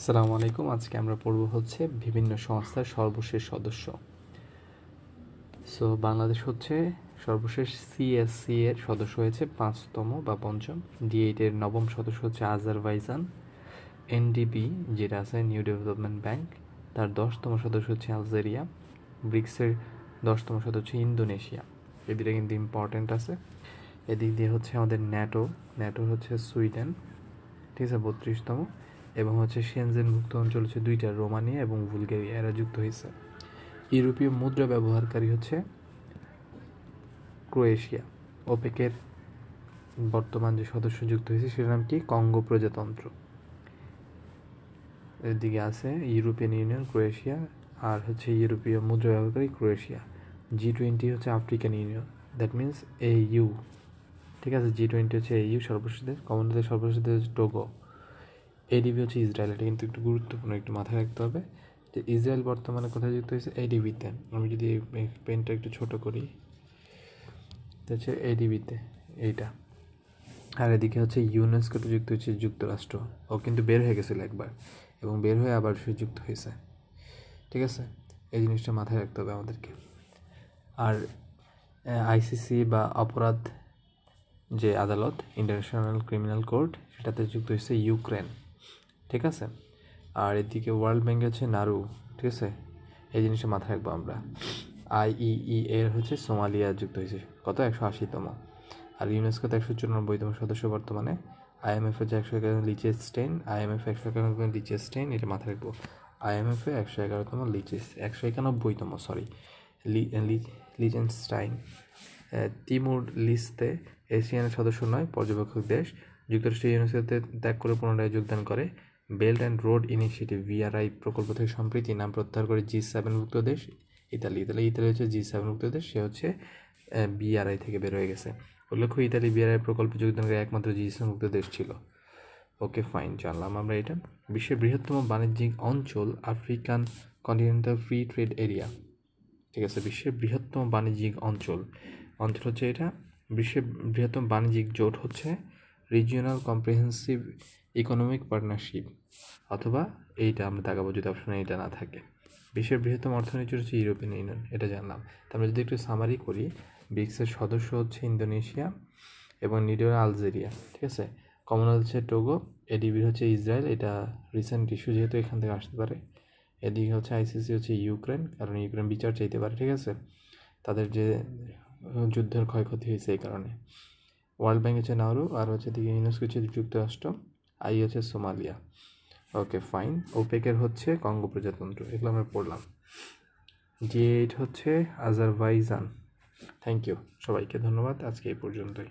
আসসালামু আলাইকুম। আজকে আমরা পড়ব হচ্ছে বিভিন্ন সংস্থার সর্বশেষ সদস্য। বাংলাদেশ হচ্ছে সর্বশেষ সিএসসি এর সদস্য হয়েছে 5তম বা 5ম। D8 এর 9ম সদস্য হচ্ছে আজারবাইজান। এনডিবি যেটা আছে নিউ ডেভেলপমেন্ট ব্যাংক, তার 10তম সদস্য হচ্ছে আলজেরিয়া। ব্রিক্সের 10তম সদস্য হচ্ছে ইন্দোনেশিয়া। এদিকে কিন্তু ইম্পর্টেন্ট আছে। এদিক দিয়ে হচ্ছে আমাদের ন্যাটো হচ্ছে সুইডেন, ঠিক আছে, 32তম। এবং হচ্ছে শেনজেনভুক্ত অঞ্চল হচ্ছে 2টা, রোমানিয়া এবং বুলগেরিয়া, এরা যুক্ত হয়েছে। ইউরোপীয় মুদ্রা ব্যবহারকারী হচ্ছে ক্রোয়েশিয়া। ওপেকের বর্তমান যে সদস্য যুক্ত হয়েছে সেটার নাম কি? কঙ্গো প্রজাতন্ত্র। এদিকে আছে ইউরোপিয়ান ইউনিয়ন, ক্রোয়েশিয়া, আর হচ্ছে ইউরোপীয় মুদ্রা ব্যবহারকারী ক্রোয়েশিয়া। G20 হচ্ছে African union, that means AU, ঠিক আছে। G20 হচ্ছে AU সর্বশেষ দেশ। কমনওয়েলথের সর্বশেষ দেশ হচ্ছে টোগো। এডিবি হচ্ছে ইসরায়েল। এটা কিন্তু একটু গুরুত্বপূর্ণ, একটু মাথায় রাখতে হবে যে ইসরায়েল বর্তমানে কোথায় যুক্ত হয়েছে? এডিবিতে। আমি যদি এই পেনটা একটু ছোট করি, হচ্ছে এডিবিতে এইটা। আর এদিকে হচ্ছে ইউনেস্কোতে যুক্ত হচ্ছে যুক্তরাষ্ট্র। ও কিন্তু বের হয়ে গেছিলো একবার, এবং বের হয়ে আবার সে যুক্ত হয়েছে, ঠিক আছে। এই জিনিসটা মাথায় রাখতে হবে আমাদেরকে। আর আইসিসি বা অপরাধ যে আদালত, ইন্টারন্যাশনাল ক্রিমিনাল কোর্ট, সেটাতে যুক্ত হয়েছে ইউক্রেন, ঠিক আছে। আর এদিকে ওয়ার্ল্ড ব্যাংক হচ্ছে নারু, ঠিক আছে। এই জিনিসটা মাথায় রাখবো আমরা। IEE এর হচ্ছে সোমালিয়া যুক্ত হয়েছে, কত? 180তম। আর ইউনেস্কোতে 194তম সদস্য বর্তমানে। IMF হচ্ছে 111তম লিচেনস্টাইন। IMF 111তম লিচেনস্টাইন, এটা মাথায় রাখবো। IMF 111তম 191তম, সরি, লিচেনস্টাইন। তিমুর লিস্তে এশিয়ানের সদস্য নয়, পর্যবেক্ষক দেশ। যুক্তরাষ্ট্র ইউনেস্কোতে ত্যাগ করে পুনরায় যোগদান করে। Belt and road initiative BRI প্রকল্প থেকে সম্প্রতি নাম প্রত্যাহার করে G7ভুক্ত দেশ ইতালি হচ্ছে G7ভুক্ত দেশ, সে হচ্ছে BRI থেকে বের হয়ে গেছে। উল্লেখ্য, ইতালি BRI প্রকল্পে যোগদান করে একমাত্র G7ভুক্ত দেশ ছিল। ওকে, ফাইন, জানলাম আমরা এটা। বিশ্বের বৃহত্তম বাণিজ্যিক অঞ্চল African continental free trade area, ঠিক আছে। বিশ্বের বৃহত্তম বাণিজ্যিক অঞ্চল হচ্ছে এটা। বিশ্বের বৃহত্তম বাণিজ্যিক জোট হচ্ছে রিজিওনাল কম্প্রিহেন্সিভ ইকোনমিক পার্টনারশিপ, অথবা এইটা আমরা দেখাবো যদি অপশনে এটা না থাকে। বিশ্বের বৃহত্তম অর্থনীতি হচ্ছে ইউরোপিয়ান ইউনিয়ন, এটা জানলাম। তারপরে যদি একটু সামারি করি, ব্রিক্সের সদস্য হচ্ছে ইন্দোনেশিয়া এবং নিডোর আলজেরিয়া, ঠিক আছে। কমনওয়েলথ হচ্ছে টোগো। এডিবি হচ্ছে ইসরায়েল, এটা রিসেন্ট ইস্যু, যেহেতু এখান থেকে আসতে পারে। এদিকে হচ্ছে আইসিসি হচ্ছে ইউক্রেন, কারণ ইউক্রেন বিচার চাইতে পারে, ঠিক আছে, তাদের যে যুদ্ধের ক্ষয়ক্ষতি হয়েছে এই কারণে। ওয়ার্ল্ড ব্যাংক হচ্ছে নাউরু, আর হচ্ছে দিকে ইউনেস্কো হচ্ছে যুক্তরাষ্ট্র, আই হচ্ছে সোমালিয়া। ওকে, ফাইন। ওপেকের হচ্ছে কঙ্গো প্রজাতন্ত্র, এগুলো আমরা পড়লাম। G8 হচ্ছে আজারবাইজান। থ্যাংক ইউ, সবাইকে ধন্যবাদ। আজকে এই পর্যন্তই।